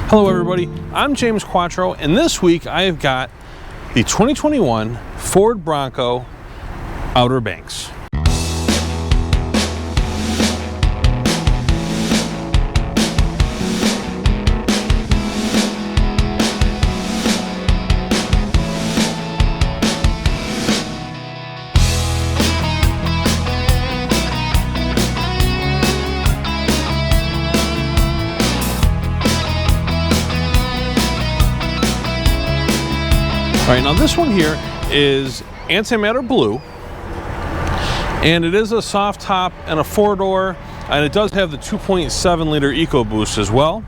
Hello everybody, I'm James Quattro, and this week I have got the 2021 Ford Bronco Outer Banks. All right, now this one here is antimatter blue, and it is a soft top and a four-door, and it does have the 2.7 liter EcoBoost as well.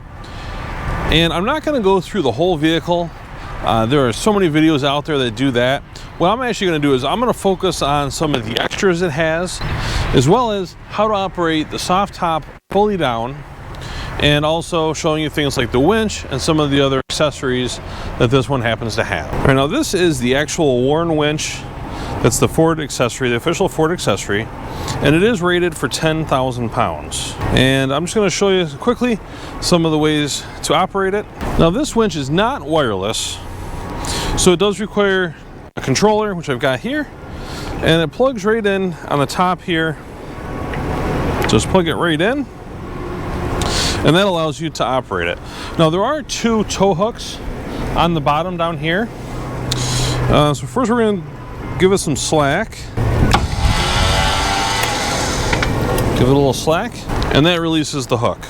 And I'm not going to go through the whole vehicle. There are so many videos out there that do that. What I'm actually going to do is I'm going to focus on some of the extras it has, as well as how to operate the soft top fully down, and also showing you things like the winch and some of the other accessories that this one happens to have. All right, now this is the actual worn winch. That's the Ford accessory, the official Ford accessory, and it is rated for 10,000 pounds. And I'm just going to show you quickly some of the ways to operate it. Now this winch is not wireless, so it does require a controller, which I've got here, and it plugs right in on the top here. Just plug it right in, and that allows you to operate it. Now there are two tow hooks on the bottom down here. So first we're going to give it some slack. Give it a little slack, and that releases the hook.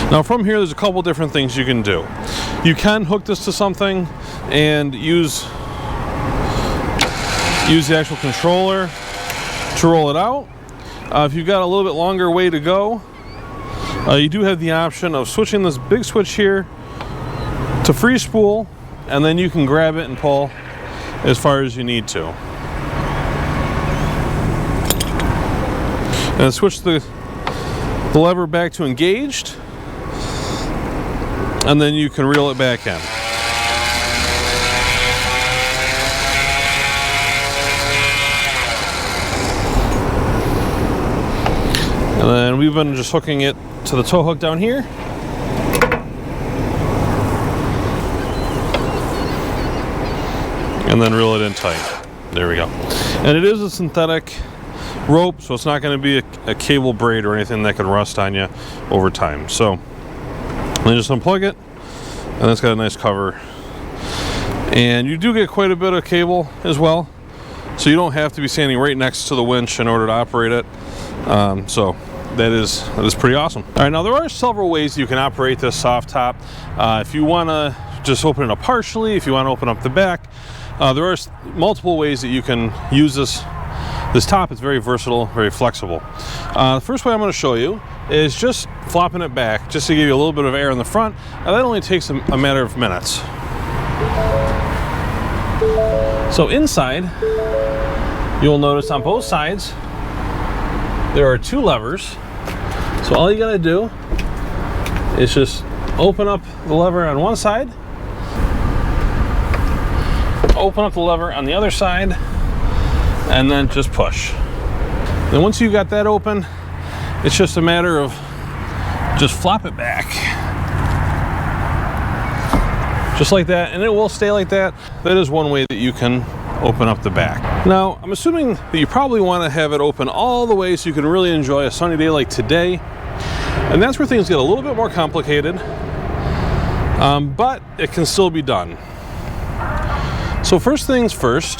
Now from here there's a couple different things you can do. You can hook this to something and use the actual controller to roll it out. If you've got a little bit longer way to go, you do have the option of switching this big switch here to free spool, and then you can grab it and pull as far as you need to. And switch the lever back to engaged, and then you can reel it back in. And then we've been just hooking it to the tow hook down here. And then reel it in tight. There we go. And it is a synthetic rope, so it's not going to be a cable braid or anything that could rust on you over time. So then just unplug it, and it's got a nice cover. And you do get quite a bit of cable as well, so you don't have to be standing right next to the winch in order to operate it. So that is pretty awesome. All right, now there are several ways you can operate this soft top. If you want to just open it up partially, if you want to open up the back, there are multiple ways that you can use this top. It's very versatile, very flexible. The first way I'm going to show you is just flopping it back, just to give you a little bit of air in the front, and that only takes a matter of minutes. So inside, you'll notice on both sides there are two levers. So all you gotta do is just open up the lever on one side, open up the lever on the other side, and then just push. Then once you've got that open, it's just a matter of just flop it back. Just like that, and it will stay like that. That is one way that you can open up the back. Now, I'm assuming that you probably want to have it open all the way so you can really enjoy a sunny day like today. And that's where things get a little bit more complicated, but it can still be done. So first things first,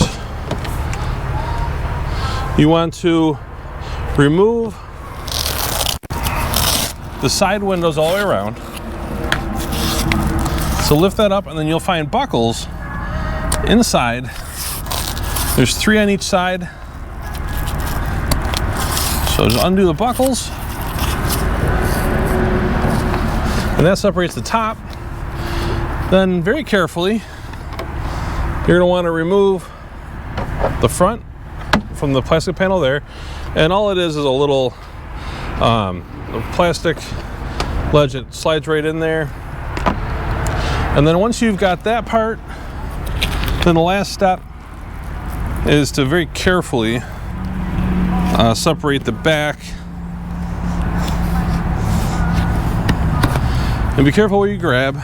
you want to remove the side windows all the way around. So lift that up, and then you'll find buckles inside. There's 3 on each side. So just undo the buckles, and that separates the top. Then very carefully, you're going to want to remove the front from the plastic panel there, and all it is a little plastic ledge that slides right in there. And then once you've got that part, then the last step is to very carefully separate the back And be careful where you grab.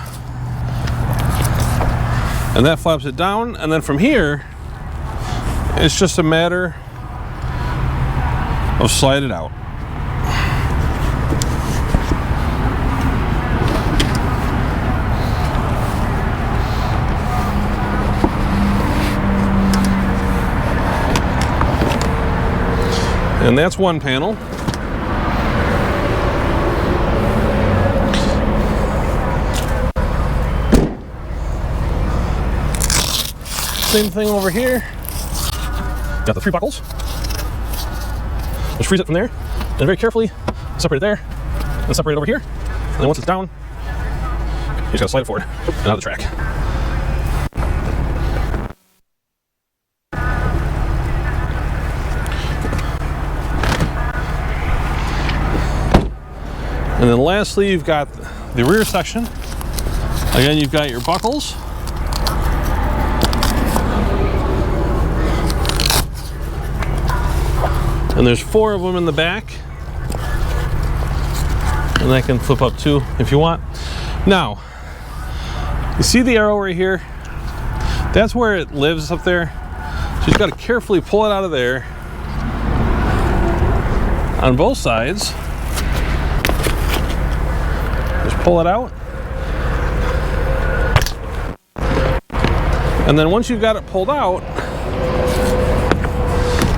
And that flaps it down, and then from here, it's just a matter of slide it out. And that's one panel. Same thing over here. Got the 3 buckles. Just freeze it from there, and very carefully separate it there, and separate it over here. And then once it's down, you just gotta slide it forward and out of the track. And then lastly, you've got the rear section. Again, you've got your buckles. And there's 4 of them in the back. And that can flip up too if you want. Now, you see the arrow right here? That's where it lives up there. So you've got to carefully pull it out of there on both sides. Just pull it out. And then once you've got it pulled out,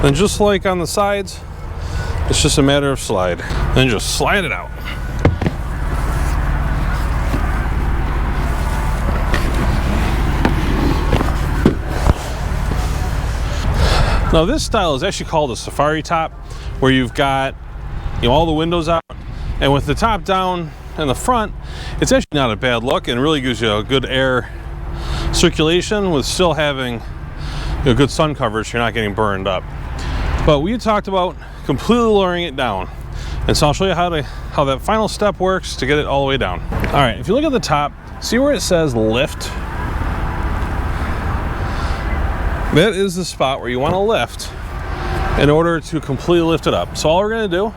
then just like on the sides, it's just a matter of slide. Then just slide it out. Now this style is actually called a safari top, where you've got, you know, all the windows out, and with the top down in the front, it's actually not a bad look, and really gives you a good air circulation with still having, you know, good sun coverage so you're not getting burned up. But we talked about completely lowering it down, and so I'll show you how that final step works to get it all the way down. All right, if you look at the top, see where it says lift? That is the spot where you want to lift in order to completely lift it up. So all we're going to do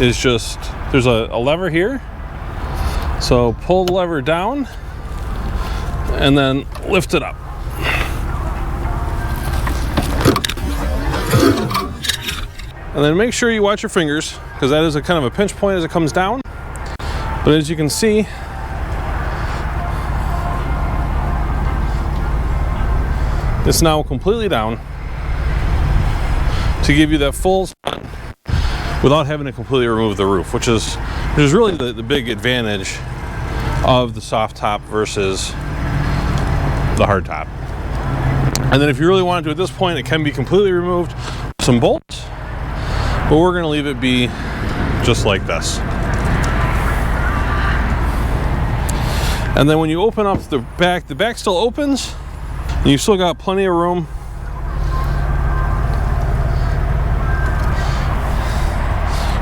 is just, there's a lever here, so pull the lever down and then lift it up. And then make sure you watch your fingers, because that is a kind of a pinch point as it comes down. But as you can see, it's now completely down to give you that full sun without having to completely remove the roof, which is really the big advantage of the soft top versus the hard top. And then if you really want to, at this point, it can be completely removed with some bolts, but we're going to leave it be just like this. And then when you open up the back still opens, and you've still got plenty of room.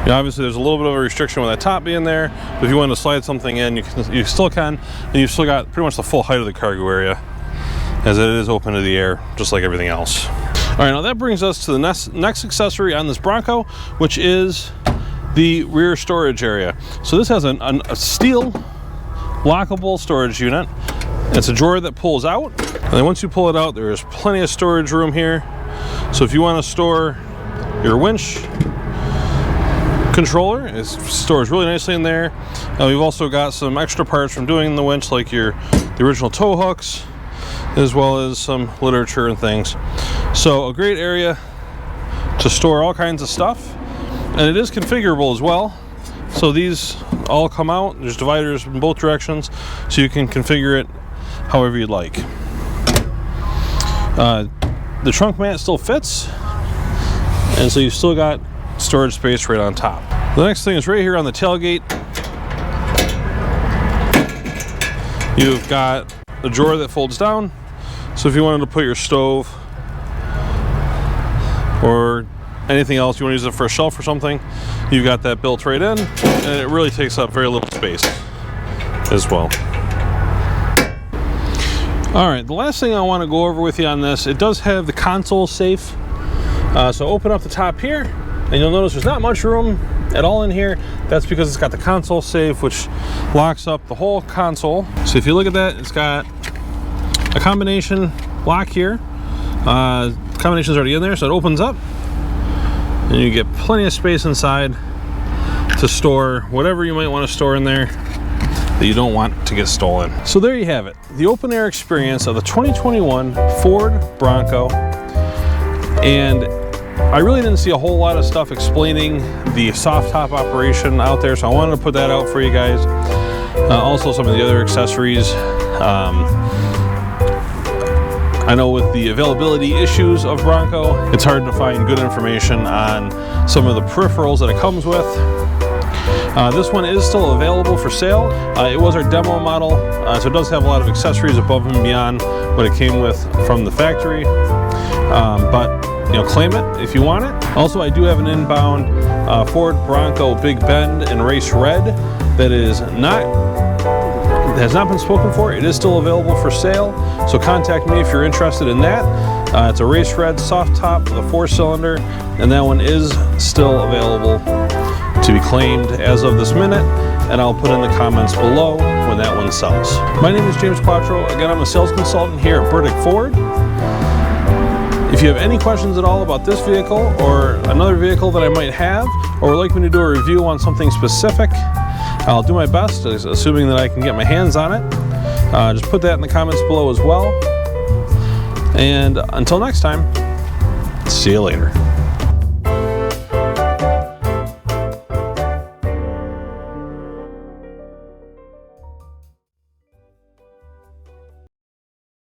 You know, obviously there's a little bit of a restriction with that top being there, but if you want to slide something in, you still can, and you've still got pretty much the full height of the cargo area, as it is open to the air, just like everything else. All right, now that brings us to the next accessory on this Bronco, which is the rear storage area. So this has a steel lockable storage unit. It's a drawer that pulls out, and then once you pull it out, there is plenty of storage room here. So if you want to store your winch controller, it stores really nicely in there. We've also got some extra parts from doing the winch, like the original tow hooks, as well as some literature and things. So a great area to store all kinds of stuff, and it is configurable as well. So these all come out, there's dividers in both directions, so you can configure it however you'd like. The trunk mat still fits, and so you've still got storage space right on top. The next thing is right here on the tailgate. You've got a drawer that folds down, so if you wanted to put your stove or anything else, you want to use it for a shelf or something, you've got that built right in, and it really takes up very little space as well. All right, the last thing I want to go over with you on this, it does have the console safe. So open up the top here, and you'll notice there's not much room at all in here, that's because it's got the console safe, which locks up the whole console. So if you look at that, it's got a combination lock here. Combination's already in there, so it opens up and you get plenty of space inside to store whatever you might want to store in there that you don't want to get stolen. So there you have it, the open air experience of the 2021 Ford Bronco. And I really didn't see a whole lot of stuff explaining the soft top operation out there, so I wanted to put that out for you guys. Also some of the other accessories. I know with the availability issues of Bronco, it's hard to find good information on some of the peripherals that it comes with. This one is still available for sale. It was our demo model, so it does have a lot of accessories above and beyond what it came with from the factory. But you know, claim it if you want it. Also, I do have an inbound Ford Bronco Big Bend in race red that has not been spoken for. It is still available for sale, so contact me if you're interested in that. It's a race red soft top with a 4-cylinder, and that one is still available to be claimed as of this minute, and I'll put in the comments below when that one sells. My name is James Quattro. Again, I'm a sales consultant here at Burdick Ford. If you have any questions at all about this vehicle or another vehicle that I might have, or would like me to do a review on something specific, I'll do my best, assuming that I can get my hands on it. Just put that in the comments below as well. And until next time, see you later.